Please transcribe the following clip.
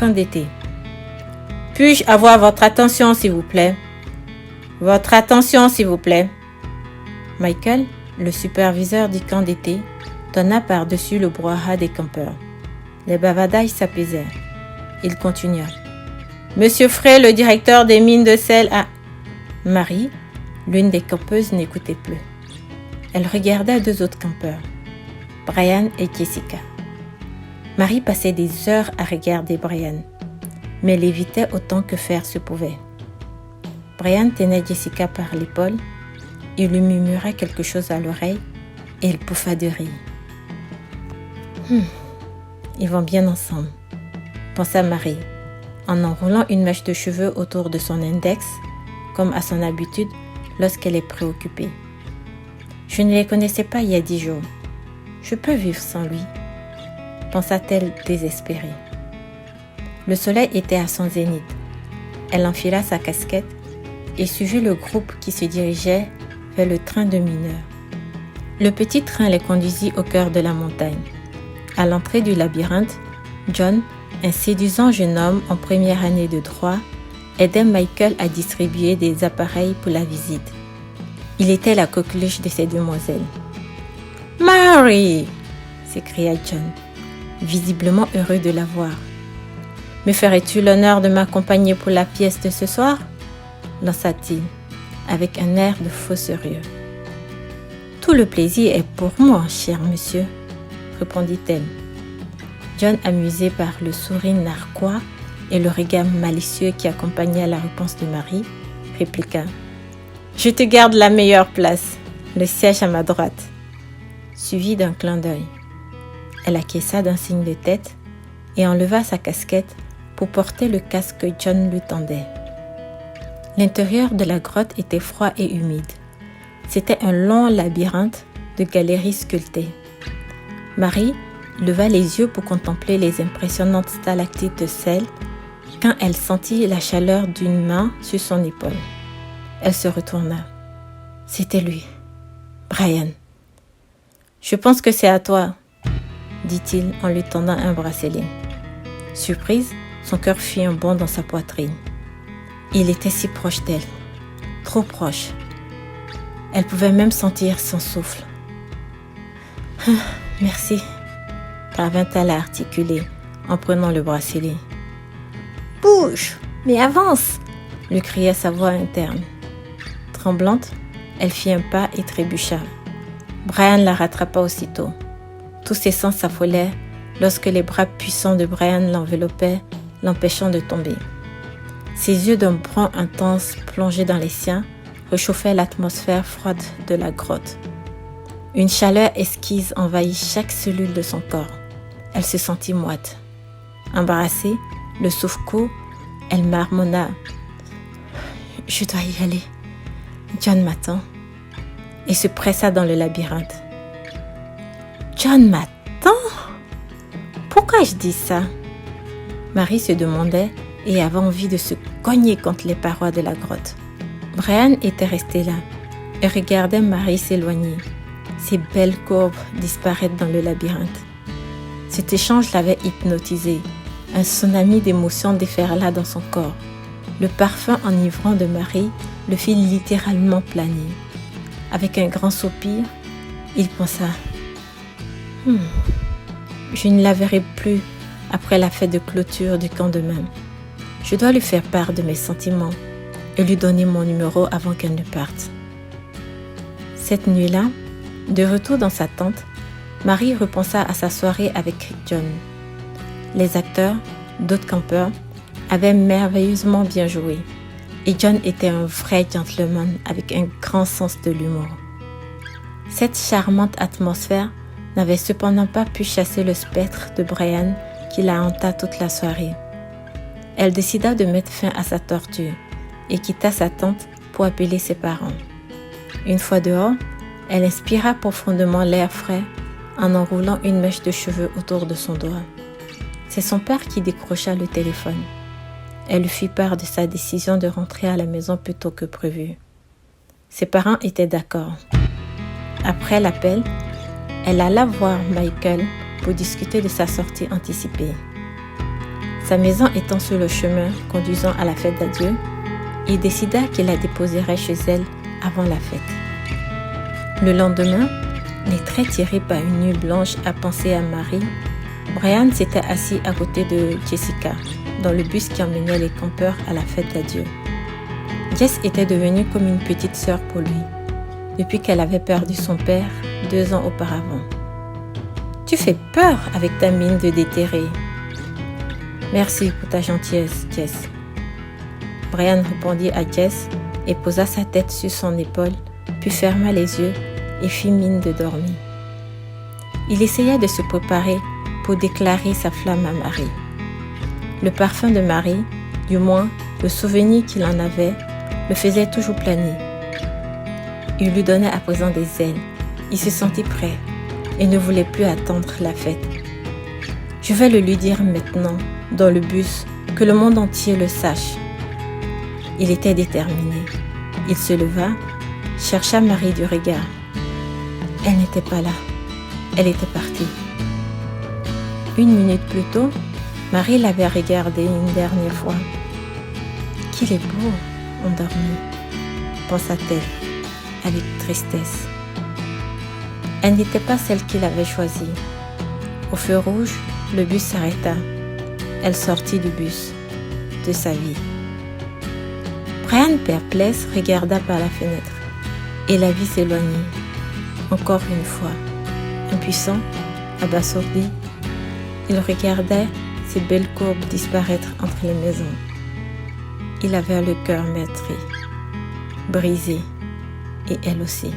camp d'été. « Puis-je avoir votre attention, s'il vous plaît? Votre attention, s'il vous plaît. » Michael, le superviseur du camp d'été, donna par-dessus le brouhaha des campeurs. Les bavardages s'apaisèrent. Il continua. « Monsieur Frey, le directeur des mines de sel a... » Marie, l'une des campeuses, n'écoutait plus. Elle regardait deux autres campeurs, Brian et Jessica. Marie passait des heures à regarder Brian, mais l'évitait autant que faire se pouvait. Brian tenait Jessica par l'épaule, il lui murmura quelque chose à l'oreille et elle pouffa de rire. Ils vont bien ensemble, pensa Marie, en enroulant une mèche de cheveux autour de son index, comme à son habitude lorsqu'elle est préoccupée. Je ne les connaissais pas il y a 10 jours. Je peux vivre sans lui, pensa-t-elle désespérée. Le soleil était à son zénith. Elle enfila sa casquette et suivit le groupe qui se dirigeait vers le train de mineurs. Le petit train les conduisit au cœur de la montagne. À l'entrée du labyrinthe, John, un séduisant jeune homme en première année de droit, aidait Michael à distribuer des appareils pour la visite. Il était la coqueluche de ces demoiselles. « Mary !» s'écria John, visiblement heureux de la voir. « Me ferais-tu l'honneur de m'accompagner pour la pièce de ce soir ?» lança-t-il, avec un air de faux sérieux. « Tout le plaisir est pour moi, cher monsieur, » répondit-elle. John, amusé par le sourire narquois et le regard malicieux qui accompagnait la réponse de Marie, répliqua. « Je te garde la meilleure place, le siège à ma droite. » Suivi d'un clin d'œil. Elle acquiesça d'un signe de tête et enleva sa casquette pour porter le casque que John lui tendait. L'intérieur de la grotte était froid et humide. C'était un long labyrinthe de galeries sculptées. Marie leva les yeux pour contempler les impressionnantes stalactites de sel quand elle sentit la chaleur d'une main sur son épaule. Elle se retourna. C'était lui, Brian. « Je pense que c'est à toi, » dit-il en lui tendant un bracelet. Surprise, son cœur fit un bond dans sa poitrine. Il était si proche d'elle, trop proche. Elle pouvait même sentir son souffle. « Merci », parvint-elle à articuler en prenant le bracelet. « Bouge, mais avance !» lui cria sa voix interne. Tremblante, elle fit un pas et trébucha. Brian la rattrapa aussitôt. Tous ses sens s'affolèrent lorsque les bras puissants de Brian l'enveloppaient, l'empêchant de tomber. Ses yeux d'un brun intense plongés dans les siens réchauffaient l'atmosphère froide de la grotte. Une chaleur exquise envahit chaque cellule de son corps. Elle se sentit moite. Embarrassée, le souffle court, elle marmonna. « Je dois y aller. John m'attend. » Et se pressa dans le labyrinthe. « John m'attend ? Pourquoi je dis ça ?» Marie se demandait et avait envie de se cogner contre les parois de la grotte. Brian était resté là et regardait Marie s'éloigner, ses belles courbes disparaître dans le labyrinthe. Cet échange l'avait hypnotisé. Un tsunami d'émotions déferla dans son corps. Le parfum enivrant de Marie le fit littéralement planer. Avec un grand soupir, il pensa « Je ne la verrai plus après la fête de clôture du camp de même. Je dois lui faire part de mes sentiments et lui donner mon numéro avant qu'elle ne parte. » Cette nuit-là, de retour dans sa tente, Marie repensa à sa soirée avec John. Les acteurs, d'autres campeurs, avaient merveilleusement bien joué et John était un vrai gentleman avec un grand sens de l'humour. Cette charmante atmosphère n'avait cependant pas pu chasser le spectre de Brian qui la hanta toute la soirée. Elle décida de mettre fin à sa torture et quitta sa tente pour appeler ses parents. Une fois dehors, elle inspira profondément l'air frais en enroulant une mèche de cheveux autour de son doigt. C'est son père qui décrocha le téléphone. Elle lui fit part de sa décision de rentrer à la maison plus tôt que prévu. Ses parents étaient d'accord. Après l'appel, elle alla voir Michael pour discuter de sa sortie anticipée. Sa maison étant sur le chemin conduisant à la fête d'adieu, il décida qu'il la déposerait chez elle avant la fête. Le lendemain, les traits tirés par une nuit blanche à penser à Marie, Brian s'était assis à côté de Jessica, dans le bus qui emmenait les campeurs à la fête d'adieu. Jess était devenue comme une petite sœur pour lui, depuis qu'elle avait perdu son père 2 ans auparavant. « Tu fais peur avec ta mine de déterré. »« Merci pour ta gentillesse, Jess. » Brian répondit à Jess et posa sa tête sur son épaule, puis ferma les yeux et fit mine de dormir. Il essayait de se préparer pour déclarer sa flamme à Marie. Le parfum de Marie, du moins le souvenir qu'il en avait, le faisait toujours planer. Il lui donnait à présent des ailes. Il se sentait prêt et ne voulait plus attendre la fête. « Je vais le lui dire maintenant, dans le bus, que le monde entier le sache. » Il était déterminé. Il se leva, chercha Marie du regard. Elle n'était pas là. Elle était partie. 1 minute plus tôt, Marie l'avait regardé une dernière fois. « Qu'il est beau, endormi, » pensa-t-elle avec tristesse. Elle n'était pas celle qu'il avait choisie. Au feu rouge, le bus s'arrêta. Elle sortit du bus, de sa vie. Brian, perplexe, regarda par la fenêtre et la vit s'éloigner. Encore une fois, impuissant, abasourdi, il regardait ces belles courbes disparaître entre les maisons. Il avait le cœur meurtri, brisé, et elle aussi.